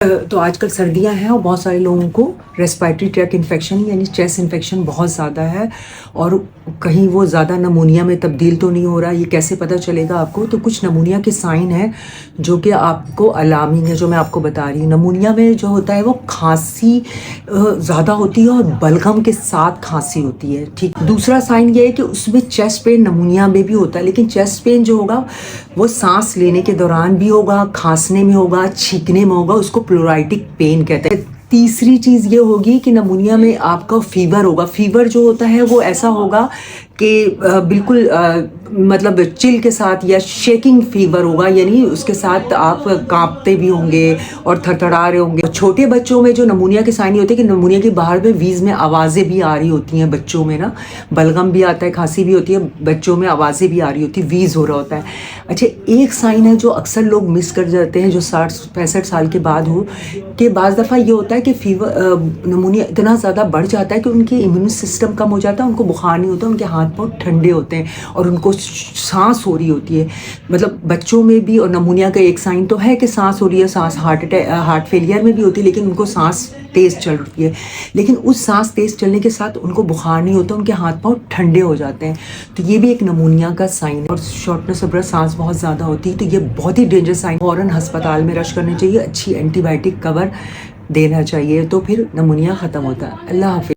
तो आजकल सर्दियां हैं और बहुत सारे लोगों को रेस्पिरेटरी ट्रैक इन्फेक्शन यानी चेस्ट इन्फेक्शन बहुत ज़्यादा है और कहीं वो ज़्यादा नमूनिया में तब्दील तो नहीं हो रहा। ये कैसे पता चलेगा आपको? तो कुछ नमूनिया के साइन हैं जो कि आपको अलार्मिंग है, जो मैं आपको बता रही हूँ। नमूनिया में जो होता है वो खांसी ज़्यादा होती है और बलगम के साथ खांसी होती है। ठीक, दूसरा साइन ये है कि उसमें चेस्ट पेन नमूनिया में भी होता है, लेकिन चेस्ट पेन जो होगा वो सांस लेने के दौरान भी होगा, खांसने में होगा, छींकने में होगा, उसको प्लूराइटिक पेन कहते हैं। तीसरी चीज़ ये होगी कि नमूनिया में आपका फीवर होगा। फीवर जो होता है वो ऐसा होगा कि बिल्कुल मतलब चिल के साथ या शेकिंग फीवर होगा, यानी उसके साथ आप कांपते भी होंगे और थरथरा रहे होंगे। छोटे बच्चों में जो नमूनिया के साइन होते हैं कि नमूनिया के बाहर में वीज़ में आवाज़ें भी आ रही होती हैं बच्चों में ना, बलगम भी आता है, खांसी भी होती है, बच्चों में आवाज़ें भी आ रही होती है, वीज़ हो रहा होता है। अच्छा, एक साइन है जो अक्सर लोग मिस कर जाते हैं, जो 60-65 साल के बाद हो कि बाज़ दफ़ा ये होता है कि फीवर नमूनिया इतना ज़्यादा बढ़ जाता है कि उनके इम्यून सिस्टम कम हो जाता है, उनको बुखार नहीं होता, उनके हाथ पाँव ठंडे होते हैं और उनको सांस हो रही होती है। मतलब बच्चों में भी, और नमूनिया का एक साइन तो है कि सांस हो रही है, सांस हार्ट फेलियर में भी होती है, लेकिन उनको सांस तेज़ चल रही है, लेकिन उस सांस तेज़ चलने के साथ उनको बुखार नहीं होता, उनके हाथ पाँव ठंडे हो जाते हैं। तो ये भी एक नमूनिया का साइन है। और शॉर्टनेस ऑफ ब्रेथ, सांस बहुत ज़्यादा होती है, तो ये बहुत ही डेंजर साइन। फ़ौरन अस्पताल में रश करनी चाहिए, अच्छी एंटीबायोटिक कवर देना चाहिए, तो फिर नमूनिया ख़त्म होता है। अल्लाह हाफ़िज़।